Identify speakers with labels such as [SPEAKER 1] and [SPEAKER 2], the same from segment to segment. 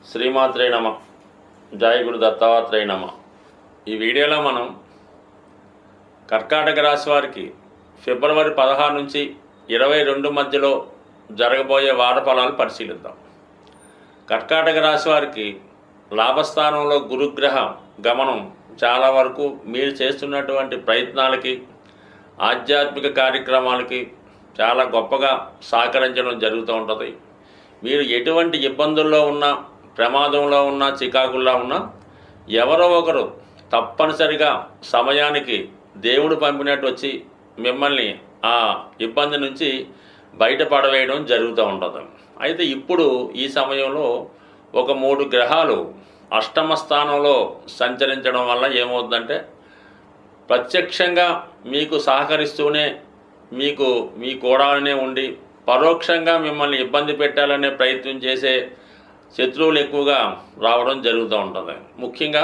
[SPEAKER 1] శ్రీమాత్రే నమ. జయ గురు దత్తాత్రేయ నమ. ఈ వీడియోలో మనం కర్కాటక రాశి వారికి ఫిబ్రవరి 16 నుంచి 22 మధ్యలో జరగబోయే వార ఫలాలు పరిశీలిద్దాం. కర్కాటక రాశి వారికి లాభస్థానంలో గురుగ్రహ గమనం చాలా వరకు మీరు చేస్తున్నటువంటి ప్రయత్నాలకి, ఆధ్యాత్మిక కార్యక్రమాలకి చాలా గొప్పగా సహకరించడం జరుగుతూ ఉంటుంది. మీరు ఎటువంటి ఇబ్బందుల్లో ఉన్నా, ప్రమాదంలో ఉన్నా, చికాకుల్లో ఉన్నా ఎవరో ఒకరు తప్పనిసరిగా సమయానికి దేవుడు పంపినట్టు వచ్చి మిమ్మల్ని ఆ ఇబ్బంది నుంచి బయటపడవేయడం జరుగుతూ ఉంటుంది. అయితే ఇప్పుడు ఈ సమయంలో ఒక 3 గ్రహాలు అష్టమ స్థానంలో సంచరించడం వల్ల ఏమవుతుందంటే, ప్రత్యక్షంగా మీకు సహకరిస్తూనే మీకు మీ కోడాలనే ఉండి పరోక్షంగా మిమ్మల్ని ఇబ్బంది పెట్టాలనే ప్రయత్నం చేసే శత్రువులు ఎక్కువగా రావడం జరుగుతూ ఉంటుంది. ముఖ్యంగా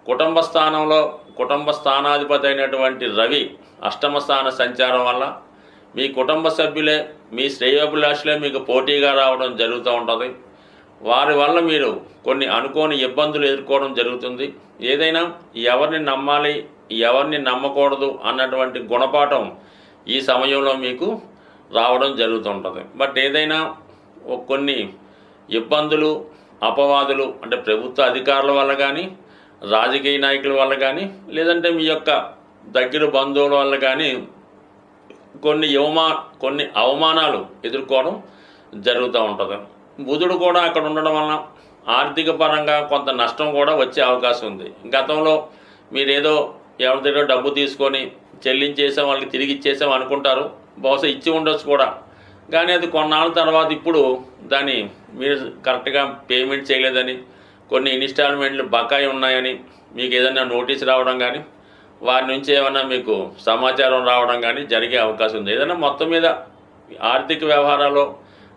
[SPEAKER 1] కుటుంబ స్థానంలో కుటుంబ స్థానాధిపతి అయినటువంటి రవి అష్టమ స్థాన సంచారం వల్ల మీ కుటుంబ సభ్యులే, మీ శ్రేయోభిలాషులే మీకు పోటీగా రావడం జరుగుతూ ఉంటుంది. వారి వల్ల మీరు కొన్ని అనుకోని ఇబ్బందులు ఎదుర్కోవడం జరుగుతుంది. ఏదైనా ఎవరిని నమ్మాలి, ఎవరిని నమ్మకూడదు అన్నటువంటి గుణపాఠం ఈ సమయంలో మీకు రావడం జరుగుతుంటుంది. బట్ ఏదైనా కొన్ని ఇబ్బందులు, అపవాదులు అంటే ప్రభుత్వ అధికారుల వల్ల కానీ, రాజకీయ నాయకుల వల్ల కానీ, లేదంటే మీ యొక్క దగ్గర బంధువుల వల్ల కానీ కొన్ని అవమానాలు ఎదుర్కోవడం జరుగుతూ ఉంటుంది. బుధుడు కూడా అక్కడ ఉండడం వలన ఆర్థిక పరంగా కొంత నష్టం కూడా వచ్చే అవకాశం ఉంది. గతంలో మీరేదో ఎవరి దగ్గర డబ్బు తీసుకొని చెల్లించేసాం, వాళ్ళకి తిరిగి ఇచ్చేసాం అనుకుంటారు. బహుశా ఇచ్చి ఉండొచ్చు కూడా, కానీ అది కొన్నాళ్ళ తర్వాత ఇప్పుడు దాన్ని మీరు కరెక్ట్గా పేమెంట్ చేయలేదని, కొన్ని ఇన్స్టాల్మెంట్లు బకాయి ఉన్నాయని మీకు ఏదైనా నోటీస్ రావడం కానీ, వారి నుంచి ఏమైనా మీకు సమాచారం రావడం కానీ జరిగే అవకాశం ఉంది. ఏదైనా మొత్తం మీద ఆర్థిక వ్యవహారాలు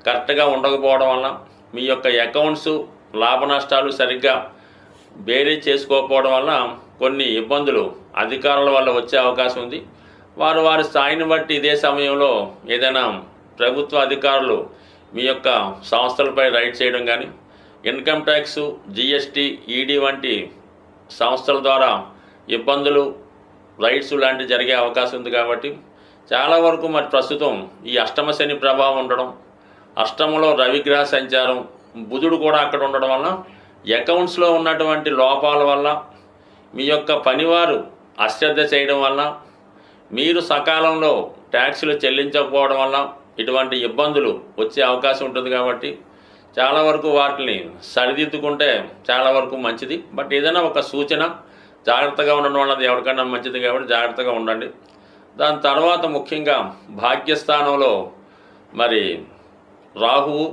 [SPEAKER 1] కరెక్ట్గా ఉండకపోవడం వల్ల మీ యొక్క అకౌంట్స్ లాభ నష్టాలు సరిగ్గా బేరీ చేసుకోకపోవడం వల్ల కొన్ని ఇబ్బందులు అధికారుల వల్ల వచ్చే అవకాశం ఉంది. వారి స్థాయిని బట్టి ఇదే సమయంలో ఏదైనా ప్రభుత్వ అధికారులు మీ యొక్క సంస్థలపై రైడ్ చేయడం కానీ, ఇన్కమ్ ట్యాక్స్, జిఎస్టీ, ఈడీ వంటి సంస్థల ద్వారా ఇబ్బందులు, రైడ్స్ లాంటివి జరిగే అవకాశం ఉంది. కాబట్టి చాలా వరకు మరి ప్రస్తుతం ఈ అష్టమ శని ప్రభావం ఉండడం, అష్టమంలో రవిగ్రహ సంచారం, బుధుడు కూడా అక్కడ ఉండడం వల్ల అకౌంట్స్లో ఉన్నటువంటి లోపాల వల్ల, మీ యొక్క పనివారు అశ్రద్ధ చేయడం వల్ల, మీరు సకాలంలో ట్యాక్సులు చెల్లించకపోవడం వల్ల ఇటువంటి ఇబ్బందులు వచ్చే అవకాశం ఉంటుంది. కాబట్టి చాలా వరకు వాటిని సరిదిద్దుకుంటే చాలా వరకు మంచిది. బట్ ఏదైనా ఒక సూచన, జాగ్రత్తగా ఉండడం అన్నది ఎవరికైనా మంచిది కాబట్టి జాగ్రత్తగా ఉండండి. దాని తర్వాత ముఖ్యంగా భాగ్యస్థానంలో మరి రాహువు,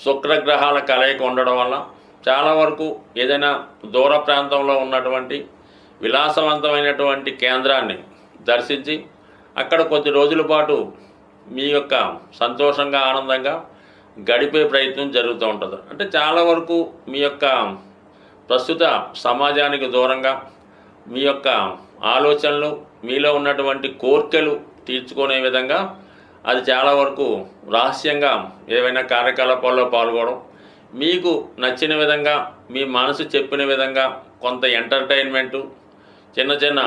[SPEAKER 1] శుక్రగ్రహాల కలయిక ఉండడం వల్ల చాలా వరకు ఏదైనా దూర ప్రాంతంలో ఉన్నటువంటి విలాసవంతమైనటువంటి కేంద్రాన్ని దర్శించి అక్కడ కొద్ది రోజుల పాటు మీ యొక్క సంతోషంగా, ఆనందంగా గడిపే ప్రయత్నం జరుగుతూ ఉంటుంది. అంటే చాలా వరకు మీ యొక్క ప్రస్తుత సమాజానికి దూరంగా మీ యొక్క ఆలోచనలు, మీలో ఉన్నటువంటి కోరికలు తీర్చుకునే విధంగా అది చాలా వరకు రహస్యంగా ఏవైనా కార్యకలాపాల్లో పాల్గొనడం, మీకు నచ్చిన విధంగా, మీ మనసు చెప్పిన విధంగా కొంత ఎంటర్టైన్మెంటు, చిన్న చిన్న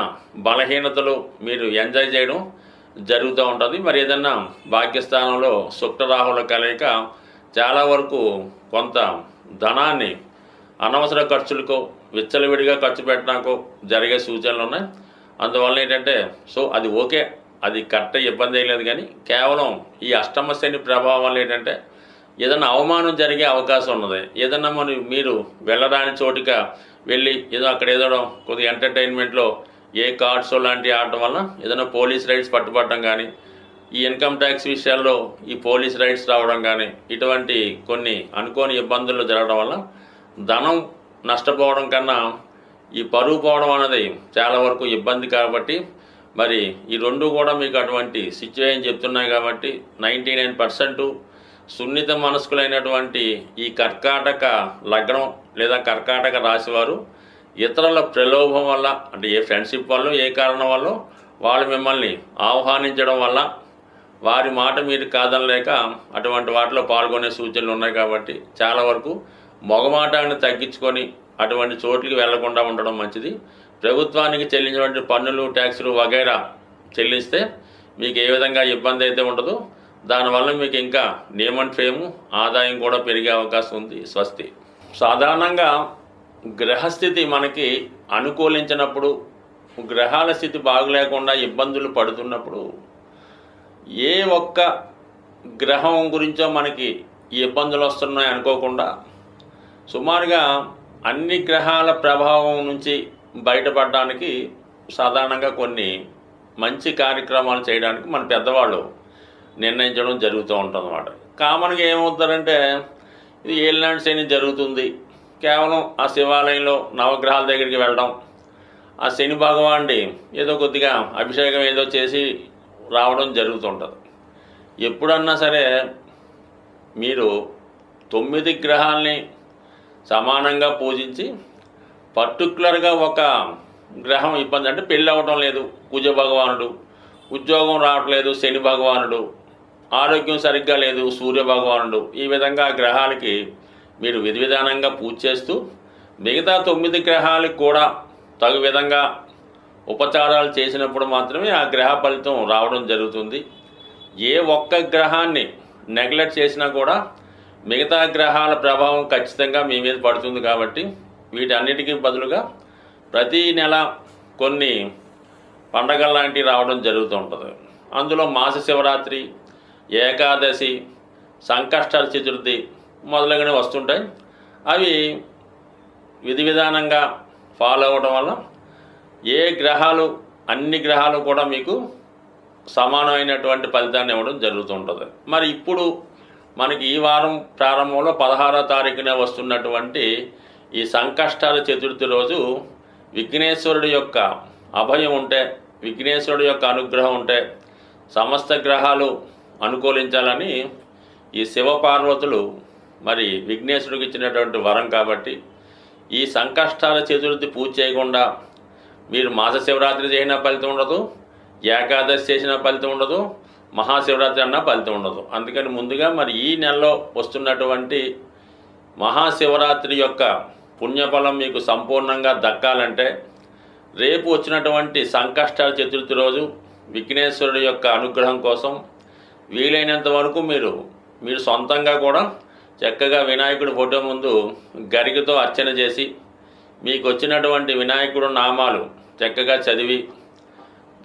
[SPEAKER 1] బలహీనతలు మీరు ఎంజాయ్ చేయడం జరుగుతూ ఉంటుంది. మరి ఏదన్నా భాగ్యస్థానంలో శుక్రరాహుల కలయిక చాలా వరకు కొంత ధనాన్ని అనవసర ఖర్చులకో, విచ్చలవిడిగా ఖర్చు పెట్టడానికో జరిగే సూచనలు ఉన్నాయి. అందువల్ల ఏంటంటే అది ఓకే, అది కరెక్ట్, ఇబ్బంది ఏం లేదు. కానీ కేవలం ఈ అష్టమ శని ప్రభావం వల్ల ఏంటంటే ఏదైనా అవమానం జరిగే అవకాశం ఉన్నది. ఏదన్నా మీరు వెళ్ళరాని చోటుగా వెళ్ళి ఏదో అక్కడ ఏదో కొద్దిగా ఎంటర్టైన్మెంట్లో ఏ కార్డ్స్ లాంటివి ఆడటం వల్ల ఏదైనా పోలీస్ రైడ్స్ పట్టుబడటం కానీ, ఈ ఇన్కమ్ ట్యాక్స్ విషయాల్లో ఈ పోలీస్ రైడ్స్ రావడం కానీ, ఇటువంటి కొన్ని అనుకోని ఇబ్బందులు జరగడం వల్ల ధనం నష్టపోవడం కన్నా ఈ పరువు పోవడం అనేది చాలా వరకు ఇబ్బంది. కాబట్టి మరి ఈ రెండు కూడా మీకు అటువంటి సిచ్యువేషన్ చెప్తున్నాయి. కాబట్టి 99% సున్నిత మనస్కులైనటువంటి ఈ కర్కాటక లగ్నం లేదా కర్కాటక రాశి వారు ఇతరుల ప్రలోభం వల్ల, అంటే ఏ ఫ్రెండ్షిప్ వల్ల, ఏ కారణం వల్ల వాళ్ళు మిమ్మల్ని ఆహ్వానించడం వల్ల వారి మాట మీరు కాదనలేక అటువంటి వాటిలో పాల్గొనే సూచనలు ఉన్నాయి. కాబట్టి చాలా వరకు మొగమాటాన్ని తగ్గించుకొని అటువంటి చోట్లకి వెళ్లకుండా ఉండడం మంచిది. ప్రభుత్వానికి చెల్లించినటువంటి పన్నులు, ట్యాక్సులు వగైరా చెల్లిస్తే మీకు ఏ విధంగా ఇబ్బంది అయితే ఉండదు. దానివల్ల మీకు ఇంకా నేమ్ అండ్ ఫేము, ఆదాయం కూడా పెరిగే అవకాశం ఉంది. స్వస్తి. సాధారణంగా గ్రహస్థితి మనకి అనుకూలించినప్పుడు, గ్రహాల స్థితి బాగలేకుండా ఇబ్బందులు పడుతున్నప్పుడు ఏ ఒక్క గ్రహం గురించో మనకి ఈ ఇబ్బందులు వస్తున్నాయి అనుకోకుండా సుమారుగా అన్ని గ్రహాల ప్రభావం నుంచి బయటపడడానికి సాధారణంగా కొన్ని మంచి కార్యక్రమాలు చేయడానికి మన పెద్దవాళ్ళు నిర్ణయించడం జరుగుతూ ఉంటుందన్నమాట. కామన్గా ఏమవుతారంటే ఇది ఏలినాటి శని జరుగుతుంది, కేవలం ఆ శివాలయంలో నవగ్రహాల దగ్గరికి వెళ్ళడం, ఆ శని భగవానుడి ఏదో కొద్దిగా అభిషేకం ఏదో చేసి రావడం జరుగుతుంటుంది. ఎప్పుడన్నా సరే మీరు 9 గ్రహాలని సమానంగా పూజించి పర్టికులర్గా ఒక గ్రహం ఇబ్బంది అంటే పెళ్ళి అవ్వడం లేదు కుజ భగవానుడు, ఉద్యోగం రావట్లేదు శని భగవానుడు, ఆరోగ్యం సరిగ్గా లేదు సూర్య భగవానుడు, ఈ విధంగా గ్రహాలకి మీరు విధి విధానంగా పూజ చేస్తూ మిగతా 9 గ్రహాలకు కూడా తగు విధంగా ఉపచారాలు చేసినప్పుడు మాత్రమే ఆ గ్రహ ఫలితం రావడం జరుగుతుంది. ఏ ఒక్క గ్రహాన్ని నెగ్లెక్ట్ చేసినా కూడా మిగతా గ్రహాల ప్రభావం ఖచ్చితంగా మీ మీద పడుతుంది. కాబట్టి వీటన్నిటికీ బదులుగా ప్రతీ నెల కొన్ని పండగల లాంటివి రావడం జరుగుతూ ఉంటుంది. అందులో మాస శివరాత్రి, ఏకాదశి, సంకష్ట చతుర్థి మొదలగునవి వస్తుంటాయి. అవి విధి విధానంగా ఫాలో అవ్వడం వల్ల ఏ గ్రహాలు అన్ని గ్రహాలు కూడా మీకు సమానమైనటువంటి ఫలితాన్ని ఇవ్వడం జరుగుతుంటుంది. మరి ఇప్పుడు మనకి ఈ వారం ప్రారంభంలో 16వ తారీఖున వస్తున్నటువంటి ఈ సంకష్టాల చతుర్థి రోజు విఘ్నేశ్వరుడి యొక్క అభయం ఉంటే, విఘ్నేశ్వరుడి యొక్క అనుగ్రహం ఉంటే సమస్త గ్రహాలు అనుకూలించాలని ఈ శివపార్వతులు మరి విఘ్నేశ్వరుడికి ఇచ్చినటువంటి వరం. కాబట్టి ఈ సంకష్టాల చతుర్థి పూజ చేయకుండా మీరు మాస శివరాత్రి చేసిన ఫలితం ఉండదు, ఏకాదశి చేసిన ఫలితం ఉండదు, మహాశివరాత్రి అన్న ఫలితం ఉండదు. అందుకని ముందుగా మరి ఈ నెలలో వస్తున్నటువంటి మహాశివరాత్రి యొక్క పుణ్యఫలం మీకు సంపూర్ణంగా దక్కాలంటే రేపు వచ్చినటువంటి సంకష్టాల చతుర్థి రోజు విఘ్నేశ్వరుడి యొక్క అనుగ్రహం కోసం వీలైనంత వరకు మీరు సొంతంగా కూడా చక్కగా వినాయకుడి ఫోటో ముందు గరికతో అర్చన చేసి మీకు వచ్చినటువంటి వినాయకుడు నామాలు చక్కగా చదివి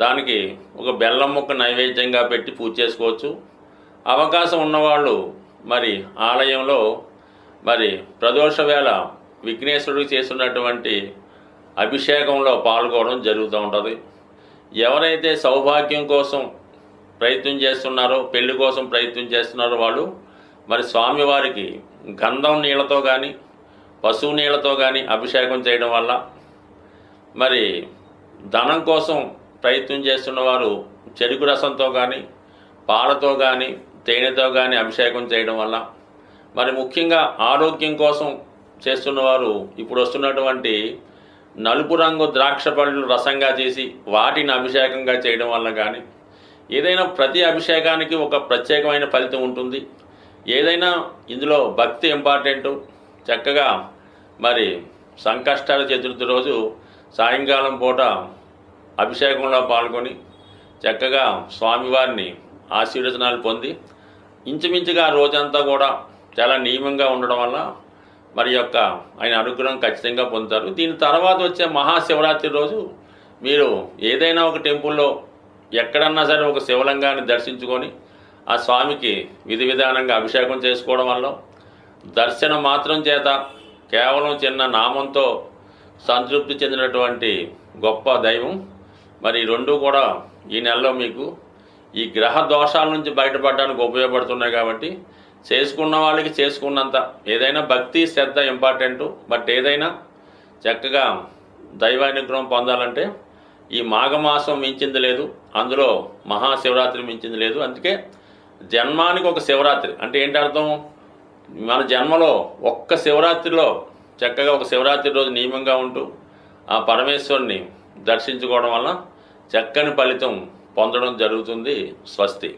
[SPEAKER 1] దానికి ఒక బెల్లం ముక్క నైవేద్యంగా పెట్టి పూజ చేసుకోవచ్చు. అవకాశం ఉన్నవాళ్ళు మరి ఆలయంలో మరి ప్రదోష వేళ విఘ్నేశ్వరుడికి చేస్తున్నటువంటి అభిషేకంలో పాల్గొనడం జరుగుతూ ఉంటుంది. ఎవరైతే సౌభాగ్యం కోసం ప్రయత్నం చేస్తున్నారో, పెళ్లి కోసం ప్రయత్నం చేస్తున్నారో వాళ్ళు మరి స్వామివారికి గంధం నీళ్ళతో కానీ పశువు నీళ్ళతో కానీ అభిషేకం చేయడం వల్ల, మరి ధనం కోసం ప్రయత్నం చేస్తున్నవారు చెరుకు రసంతో కానీ పాలతో కానీ తేనెతో కానీ అభిషేకం చేయడం వల్ల, మరి ముఖ్యంగా ఆరోగ్యం కోసం చేస్తున్నవారు ఇప్పుడు వస్తున్నటువంటి నలుపు రంగు ద్రాక్ష పళ్ళు రసంగా చేసి వాటిని అభిషేకంగా చేయడం వల్ల కానీ, ఏదైనా ప్రతి అభిషేకానికి ఒక ప్రత్యేకమైన ఫలితం ఉంటుంది. ఏదైనా ఇందులో భక్తి ఇంపార్టెంటు. చక్కగా మరి సంకష్టాల చతుర్థి రోజు సాయంకాలం పూట అభిషేకంలో పాల్గొని చక్కగా స్వామివారిని ఆశీర్వచనాలు పొంది ఇంచుమించుగా రోజంతా కూడా చాలా నియమంగా ఉండడం వల్ల మరి యొక్క ఆయన అనుగ్రహం ఖచ్చితంగా పొందుతారు. దీని తర్వాత వచ్చే మహాశివరాత్రి రోజు మీరు ఏదైనా ఒక టెంపుల్లో ఎక్కడన్నా సరే ఒక శివలింగాన్ని దర్శించుకొని ఆ స్వామికి విధి విధానంగా అభిషేకం చేసుకోవడం వల్ల, దర్శనం మాత్రం చేత కేవలం చిన్న నామంతో సంతృప్తి చెందినటువంటి గొప్ప దైవం మరి రెండు కూడా ఈ నెలలో మీకు ఈ గ్రహ దోషాల నుంచి బయటపడడానికి ఉపయోగపడుతున్నాయి. కాబట్టి చేసుకున్న వాళ్ళకి చేసుకున్నంత ఏదైనా భక్తి శ్రద్ధ ఇంపార్టెంటు. బట్ ఏదైనా చక్కగా దైవానుగ్రహం పొందాలంటే ఈ మాఘమాసం మించింది లేదు, అందులో మహాశివరాత్రి మించింది లేదు. అందుకే జన్మానికి ఒక శివరాత్రి అంటే ఏంటి అర్థం? మన జన్మలో ఒక్క శివరాత్రిలో చక్కగా ఒక శివరాత్రి రోజు నియమంగా ఉంటూ ఆ పరమేశ్వరుని దర్శించుకోవడం వల్ల చక్కని ఫలితం పొందడం జరుగుతుంది. స్వస్తి.